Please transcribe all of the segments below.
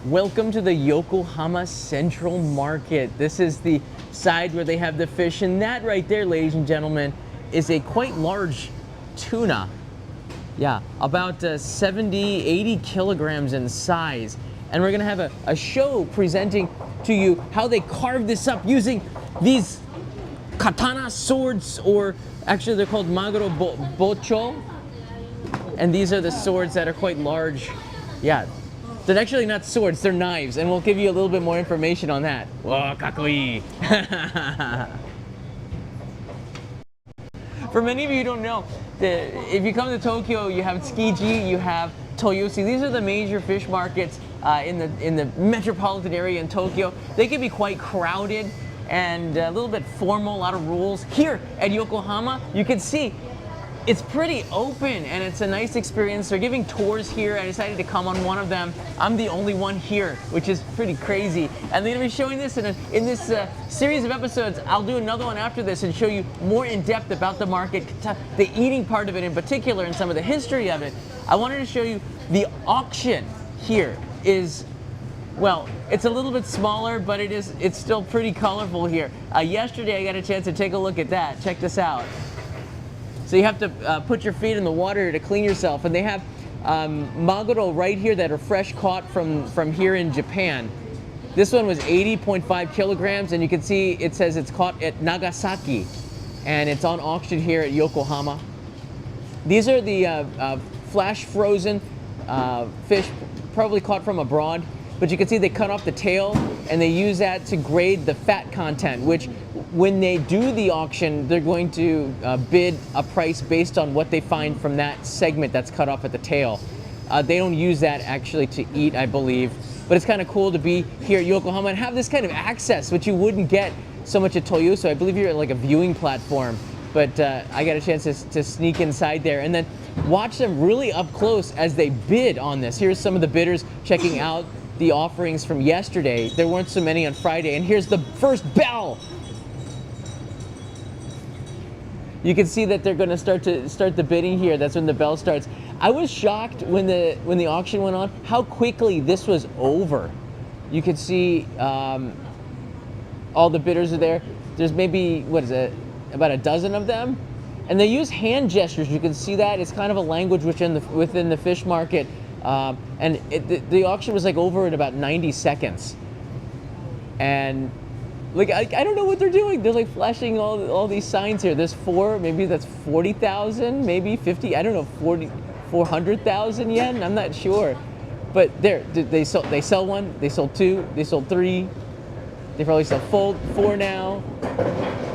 Welcome to the Yokohama Central Market. This is the side where they have the fish, and that right there, ladies and gentlemen, is a quite large tuna. Yeah, about 70, 80 kilograms in size. And we're gonna have a show presenting to you how they carve this up using these katana swords, or actually they're called Maguro bocho. And these are the swords that are quite large. Yeah, they're actually not swords, they're knives. And we'll give you a little bit more information on that. Whoa, kakoi. For many of you who don't know, if you come to Tokyo, you have Tsukiji, you have Toyosu. These are the major fish markets in the metropolitan area in Tokyo. They can be quite crowded and a little bit formal, a lot of rules. Here at Yokohama, you can see it's pretty open and it's a nice experience. They're giving tours here. I decided to come on one of them. I'm the only one here, which is pretty crazy. And they're gonna be showing this in this series of episodes. I'll do another one after this and show you more in depth about the market, the eating part of it in particular, and some of the history of it. I wanted to show you the auction here is, well, it's a little bit smaller, but it's still pretty colorful here. Yesterday I got a chance to take a look at that. Check this out. So you have to put your feet in the water to clean yourself, and they have Maguro right here that are fresh caught from here in Japan. This one was 80.5 kilograms, and you can see it says it's caught at Nagasaki, and it's on auction here at Yokohama. These are the flash frozen fish, probably caught from abroad, but you can see they cut off the tail and they use that to grade the fat content, which when they do the auction, they're going to bid a price based on what they find from that segment that's cut off at the tail. They don't use that actually to eat, I believe, but it's kind of cool to be here at Yokohama and have this kind of access, which you wouldn't get so much at Toyosu. I believe you're at like a viewing platform, but I got a chance to sneak inside there and then watch them really up close as they bid on this. Here's some of the bidders checking out the offerings from yesterday. There weren't so many on Friday, and here's the first bell. You can see that they're going to start the bidding here. That's when the bell starts. I was shocked when the auction went on how quickly this was over. You could see all the bidders are there. There's maybe, what is it, about a dozen of them, and they use hand gestures. You can see that it's kind of a language within the fish market. And the auction was like over in about 90 seconds. And like, I don't know what they're doing. They're like flashing all these signs here. There's maybe that's 40,000, maybe 50, I don't know, 400,000 yen, I'm not sure. But they sell one, they sold two, they sold three, they probably sell four now,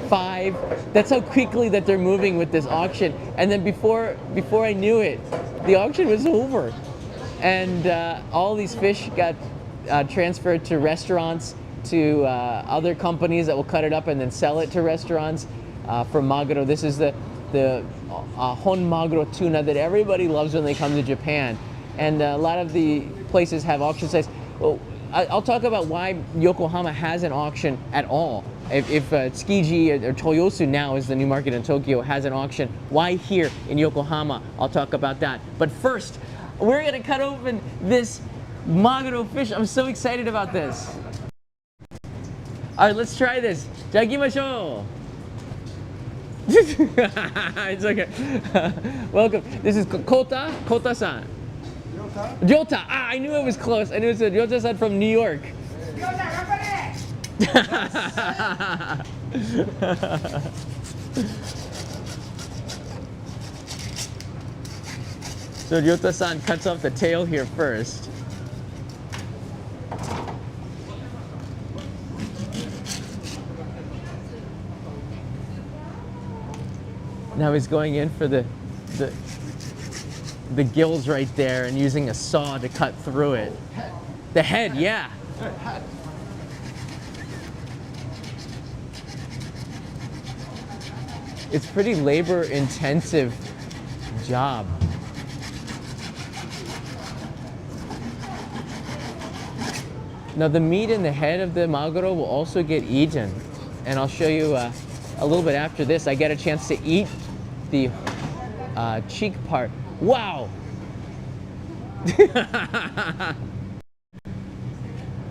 5. That's how quickly that they're moving with this auction. And then before I knew it, the auction was over. And all these fish got transferred to restaurants, to other companies that will cut it up and then sell it to restaurants from Maguro. This is the Hon Maguro tuna that everybody loves when they come to Japan. And a lot of the places have auction sites. Well, I'll talk about why Yokohama has an auction at all. If Tsukiji or Toyosu now is the new market in Tokyo has an auction, why here in Yokohama? I'll talk about that. But first, we're gonna cut open this Maguro fish. I'm so excited about this. All right, let's try this. Itadakimashou. It's okay. Welcome. This is Kota-san. Ryota. Ah, I knew it was close. I knew it was Ryota-san from New York. So Ryota-san cuts off the tail here first. Now he's going in for the gills right there and using a saw to cut through it. The head, yeah. It's pretty labor-intensive job. Now the meat in the head of the Maguro will also get eaten, and I'll show you a little bit after this. I get a chance to eat the cheek part. Wow!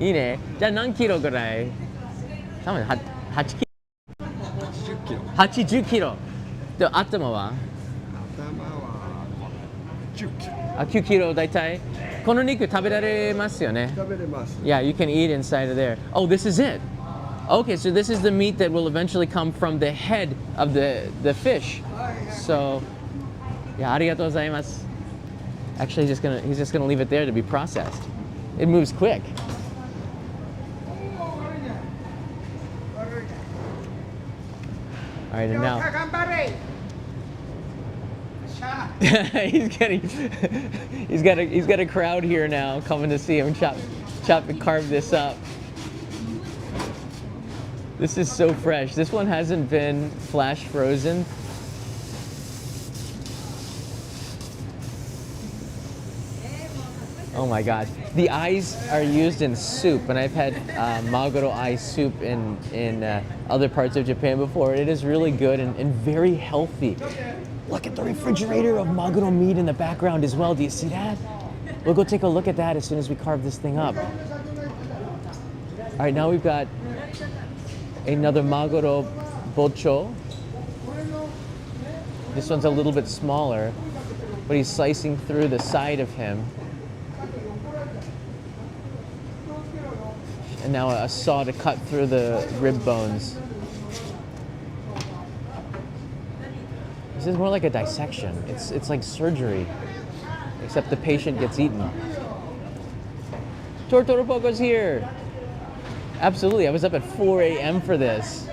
いいね。じゃあ何キロぐらい？多分8キロ。80キロ。80キロ。で、頭は？頭は10キロ。あ、9キロだいたい。この肉食べられますよね。食べれます。Yeah, you can eat inside of there. Oh, this is it. Okay, so this is the meat that will eventually come from the head of the fish. So, yeah, ありがとうございます. Actually, he's just gonna leave it there to be processed. It moves quick. All right, and now he's got a crowd here now coming to see him chop and carve this up. This is so fresh. This one hasn't been flash frozen. Oh my God. The eyes are used in soup, and I've had Maguro eye soup in other parts of Japan before. It is really good and very healthy. Look at the refrigerator of Maguro meat in the background as well. Do you see that? We'll go take a look at that as soon as we carve this thing up. All right, now we've got another Maguro bocho. This one's a little bit smaller, but he's slicing through the side of him. And now a saw to cut through the rib bones. This is more like a dissection. It's like surgery, except the patient gets eaten. Tortoro Poco's here. Absolutely, I was up at 4 a.m. for this.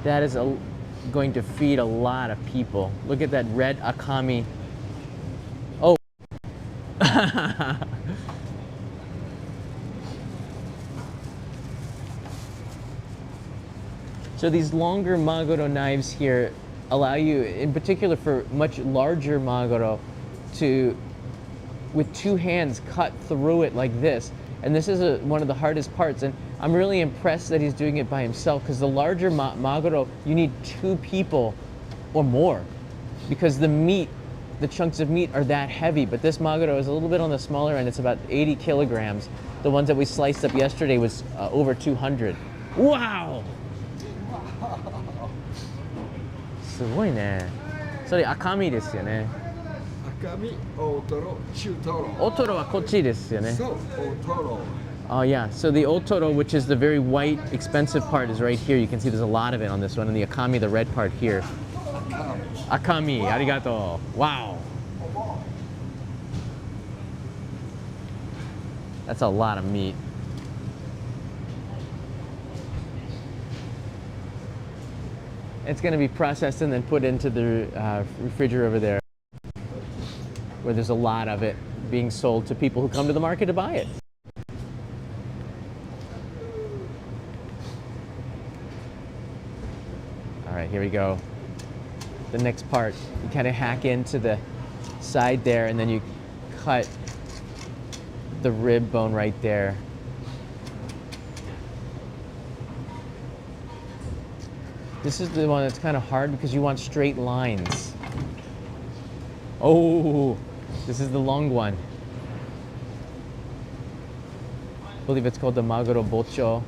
That is going to feed a lot of people. Look at that red akami. Oh. So these longer Maguro knives here allow you, in particular for much larger Maguro, to, with two hands, cut through it like this. And this is one of the hardest parts. And I'm really impressed that he's doing it by himself, because the larger Maguro, you need 2 people or more, because the meat, the chunks of meat are that heavy. But this Maguro is a little bit on the smaller end. It's about 80 kilograms. The ones that we sliced up yesterday was over 200. Wow! すごいね。それ赤身ですよね。赤身、大トロ、中トロ。大トロはこっちですよね。そう、大トロ。Oh yeah, so the otoro, which is the very white, expensive part, is right here. You can see there's a lot of it on this one, and the akami, the red part here. Akami, arigato. Wow. That's a lot of meat. It's going to be processed and then put into the refrigerator over there, where there's a lot of it being sold to people who come to the market to buy it. All right, here we go. The next part, you kind of hack into the side there, and then you cut the rib bone right there. This is the one that's kind of hard because you want straight lines. Oh, this is the long one. I believe it's called the Maguro bocho.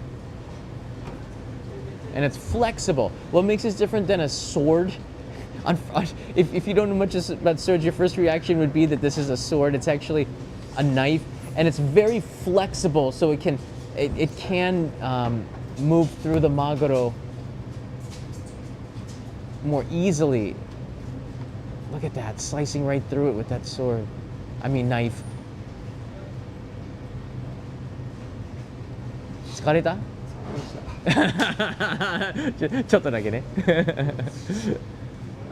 And it's flexible. What makes this different than a sword? If you don't know much about swords, your first reaction would be that this is a sword. It's actually a knife, and it's very flexible, so it can move through the Maguro more easily. Look at that, slicing right through it with that sword. I mean knife. 疲れた？ちょっとだけね。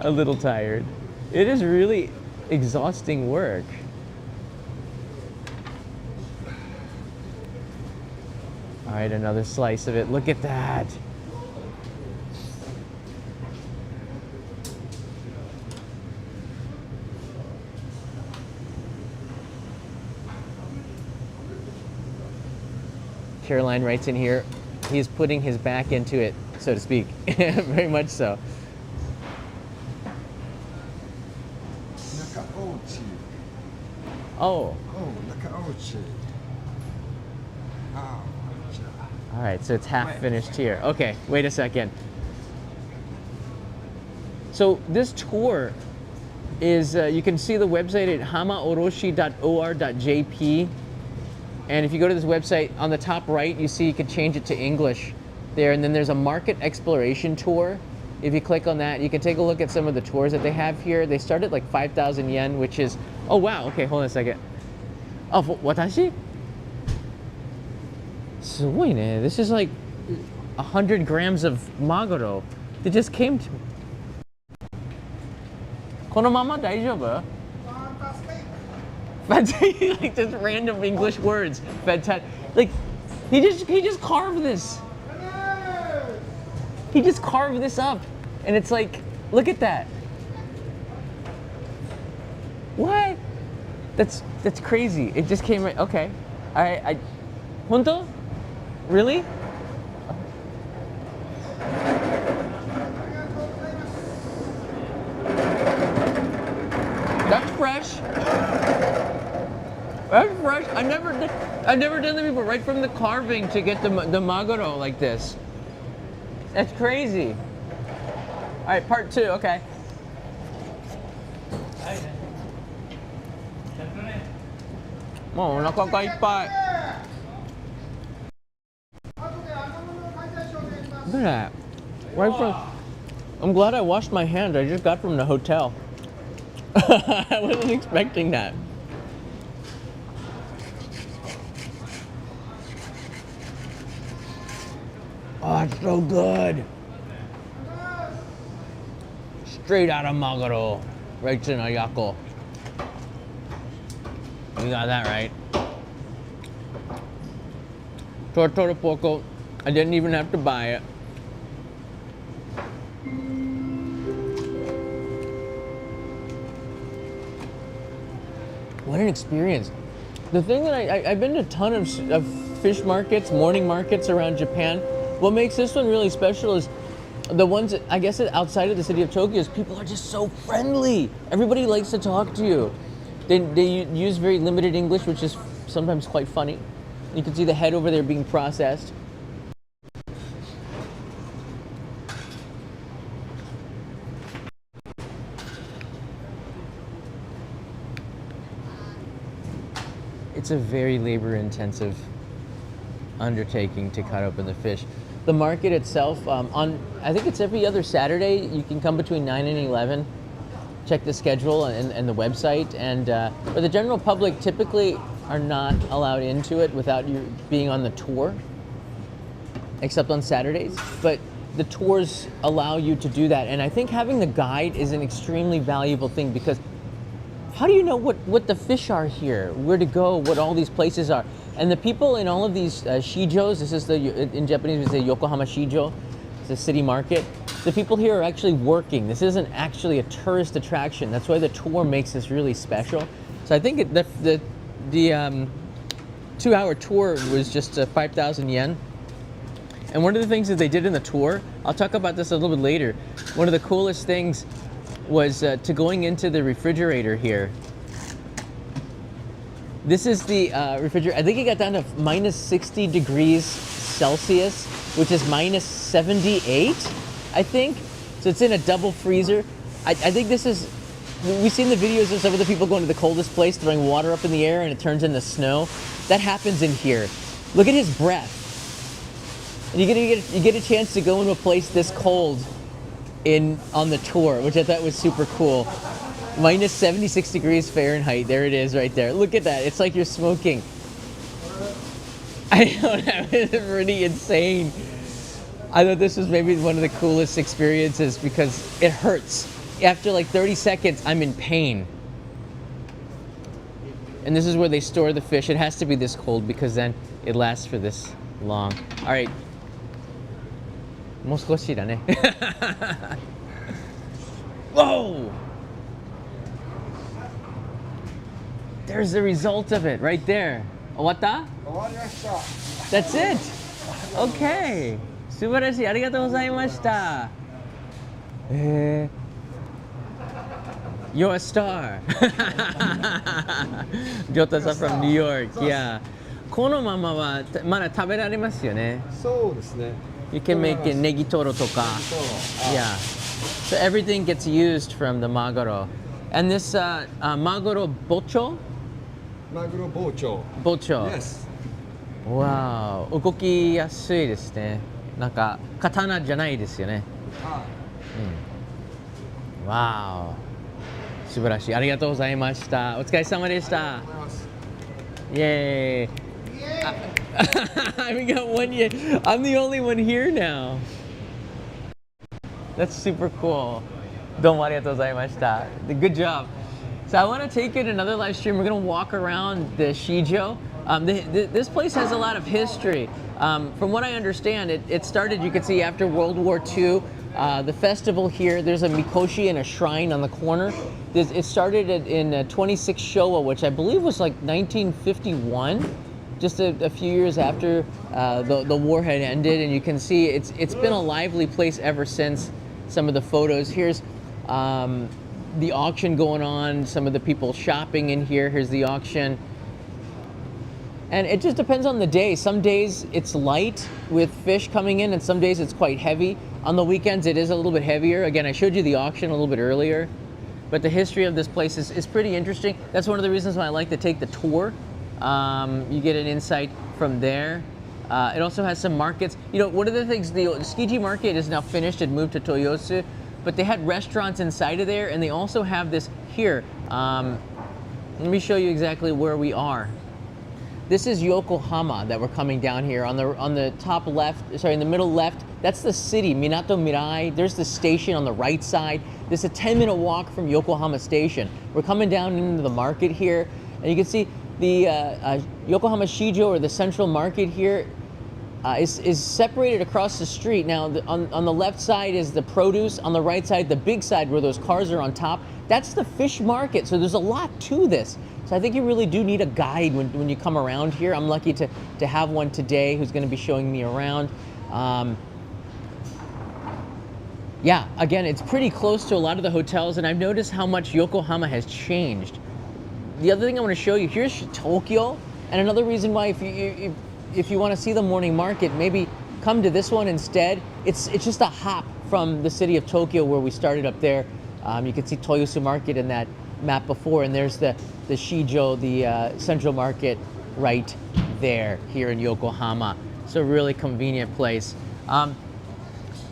A little tired. It is really exhausting work. All right, another slice of it. Look at that. Caroline writes in here, he's putting his back into it, so to speak. Very much so. Oh. All right, so it's half finished here. Okay, wait a second. So this tour is, you can see the website at hamaoroshi.or.jp. And if you go to this website, on the top right, you see you can change it to English there. And then there's a market exploration tour. If you click on that, you can take a look at some of the tours that they have here. They start at like 5,000 yen, which is, oh wow, okay, hold on a second. Oh, watashi? すごいね. This is like 100 grams of Maguro. They just came to me. このまま大丈夫? Fantastic. Like just random English words. Fantastic. Like he just carved this. He just carved this up, and it's like, look at that. What? That's crazy. It just came right. Okay. I Honto? Really? That's fresh. That's fresh. I've never done that before. Right from the carving to get the Maguro like this. That's crazy. All right, part 2. Okay. Oh, お腹がいっぱい. Look at that. Right from. I'm glad I washed my hands. I just got from the hotel. I wasn't expecting that. Oh, it's so good. Straight out of Maguro. Right in Ayako. You got that right. Tortoro poco. I didn't even have to buy it. What an experience. The thing that I've been to a ton of fish markets, morning markets around Japan. What makes this one really special is the ones, I guess, outside of the city of Tokyo, is people are just so friendly. Everybody likes to talk to you. They use very limited English, which is sometimes quite funny. You can see the head over there being processed. It's a very labor-intensive undertaking to cut open the fish. The market itself, I think it's every other Saturday. You can come between 9 and 11. Check the schedule and the website. And but the general public typically are not allowed into it without you being on the tour, except on Saturdays. But the tours allow you to do that. And I think having the guide is an extremely valuable thing, because how do you know what the fish are here, where to go, what all these places are? And the people in all of these Shijos, this is in Japanese we say Yokohama Shijo, it's a city market. The people here are actually working. This isn't actually a tourist attraction. That's why the tour makes this really special. So I think the 2-hour tour was just 5,000 yen. And one of the things that they did in the tour, I'll talk about this a little bit later. One of the coolest things was to going into the refrigerator here. This is the refrigerator. I think it got down to minus 60 degrees Celsius, which is minus 78, I think. So it's in a double freezer. I think this is, we've seen the videos of some of the people going to the coldest place, throwing water up in the air and it turns into snow. That happens in here. Look at his breath. And you get a chance to go into a place this cold on the tour, which I thought was super cool. Minus 76 degrees Fahrenheit. There it is right there. Look at that. It's like you're smoking. I know, that was pretty insane. I thought this was maybe one of the coolest experiences because it hurts. After like 30 seconds, I'm in pain. And this is where they store the fish. It has to be this cold because then it lasts for this long. All right. もう少しだね。Whoa! There's the result of it right there. 終わった？終わりました。 That's it! Okay! 素晴らしい。ありがとうございました。You're a star! Jota-san from New York, yeah. このままはまだ食べられますよね。そうですね。 You can make it ネギトロとか。Yeah. So everything gets used from the Maguro. And this Maguro bocho? マグロ包丁。 Bocho. Yes. Wow. 動きやすいですね。なんか刀じゃないですよね。はわーお。素晴らしい。ありがとうございました。お疲れ様でしい。た。ありがとうございます。イエーイ。We got one year. I'm the only one here now. That's super cool. どうもありがとうございました。Good job. So I want to take it another live stream. We're going to walk around the Shijo. This place has a lot of history. From what I understand, it started, you can see, after World War II. The festival here, there's a mikoshi and a shrine on the corner. It started in 26 Showa, which I believe was like 1951, just a few years after the war had ended. And you can see it's been a lively place ever since. Some of the photos. Here's the auction going on, some of the people shopping in here. Here's the auction. And it just depends on the day. Some days it's light with fish coming in, and some days it's quite heavy. On the weekends it is a little bit heavier. Again, I showed you the auction a little bit earlier. But the history of this place is pretty interesting. That's one of the reasons why I like to take the tour. You get an insight from there. It also has some markets. You know, one of the things, the Tsukiji market is now finished and moved to Toyosu, but they had restaurants inside of there, and they also have this here. Let me show you exactly where we are. This is Yokohama that we're coming down here on the top left, sorry, in the middle left. That's the city, Minato Mirai. There's the station on the right side. This is a 10-minute walk from Yokohama Station. We're coming down into the market here, and you can see the Yokohama Shijo, or the Central Market here, is separated across the street. Now, on the left side is the produce. On the right side, the big side where those cars are on top, that's the fish market. So there's a lot to this. So I think you really do need a guide when you come around here. I'm lucky to have one today who's going to be showing me around. Yeah, again, it's pretty close to a lot of the hotels, and I've noticed how much Yokohama has changed. The other thing I want to show you, here's Tokyo, and another reason why if you want to see the morning market, maybe come to this one instead. It's just a hop from the city of Tokyo where we started up there. You can see Toyosu Market in that map before, and there's the Shijo, the Central Market right there here in Yokohama. So a really convenient place.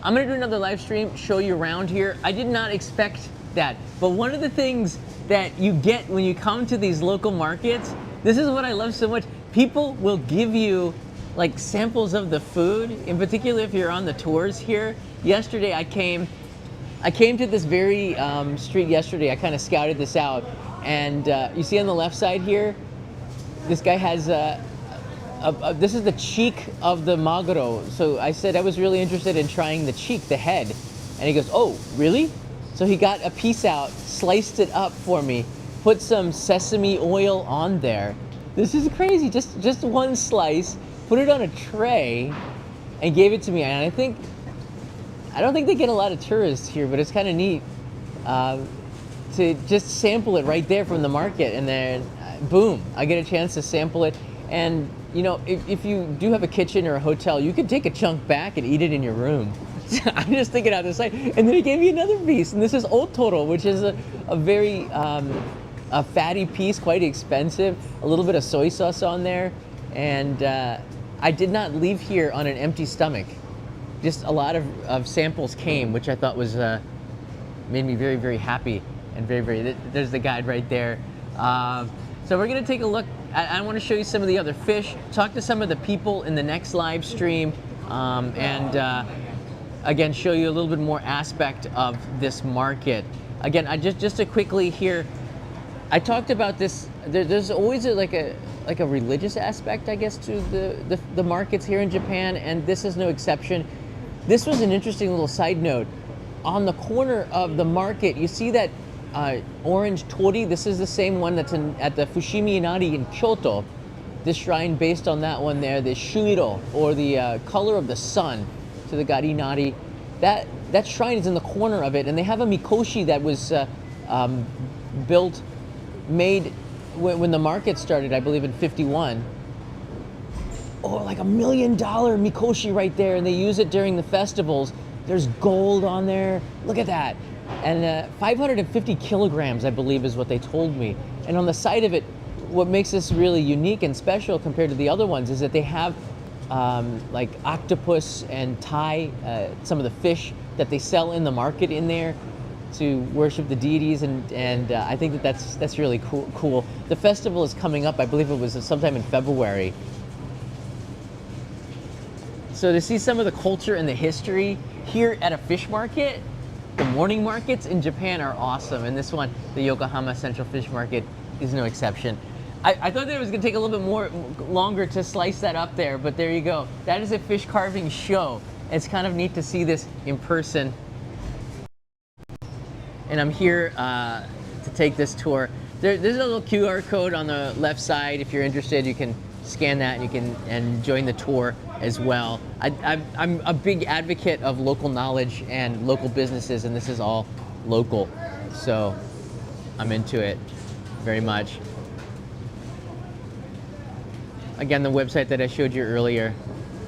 I'm gonna do another live stream, show you around here. I did not expect that, but one of the things that you get when you come to these local markets, this is what I love so much. People will give you like samples of the food, in particular if you're on the tours here. Yesterday I came to this very street yesterday. I kind of scouted this out, and you see on the left side here, this guy has this is the cheek of the Maguro. So I said I was really interested in trying the cheek, the head, and he goes, "Oh, really?" So he got a piece out, sliced it up for me, put some sesame oil on there. This is crazy. Just one slice, put it on a tray, and gave it to me. And I don't think they get a lot of tourists here, but it's kind of neat to just sample it right there from the market, and then boom, I get a chance to sample it. And you know, if you do have a kitchen or a hotel, you could take a chunk back and eat it in your room. I'm just thinking out the side. And then he gave me another piece, and this is otoro, which is a very a fatty piece, quite expensive. A little bit of soy sauce on there, and I did not leave here on an empty stomach. Just a lot of samples came, which I thought was made me very, very happy, and very. There's the guide right there. So we're gonna take a look. I want to show you some of the other fish, talk to some of the people in the next live stream, and again, show you a little bit more aspect of this market. Again, just to quickly here, I talked about this. There's always like a religious aspect, I guess, to the markets here in Japan, and this is no exception. This was an interesting little side note. On the corner of the market, you see that orange tori. This is the same one that's at the Fushimi Inari in Kyoto. this shrine based on that one there, the Shijo, or the color of the sun, to the Garinari. That shrine is in the corner of it, and they have a mikoshi that was made when the market started, I believe in 51. Oh, like $1 million mikoshi right there, and they use it during the festivals. There's gold on there. Look at that. And 550 kilograms, I believe, is what they told me. And on the side of it, what makes this really unique and special compared to the other ones is that they have like octopus and Thai, some of the fish that they sell in the market in there to worship the deities, and I think that's really cool. The festival is coming up, I believe it was sometime in February. So to see some of the culture and the history here at a fish market, the morning markets in Japan are awesome, and this one, the Yokohama Central Fish Market, is no exception. I thought that it was going to take a little bit longer to slice that up there, but there you go. That is a fish carving show. It's kind of neat to see this in person. And I'm here to take this tour. There's a little QR code on the left side. If you're interested, you can scan that and join the tour as well. I'm a big advocate of local knowledge and local businesses, and this is all local. So I'm into it very much. Again, the website that I showed you earlier.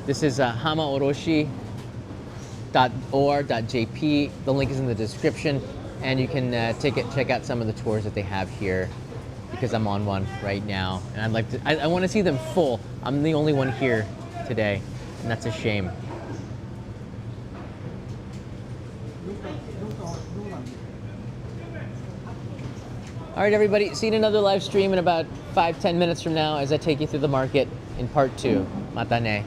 This is hamaoroshi.or.jp. The link is in the description, and you can check out some of the tours that they have here, because I'm on one right now, and I want to see them full. I'm the only one here today, and that's a shame. All right, everybody, see you in another live stream in about 5-10 minutes from now as I take you through the market in part 2. Mata ne.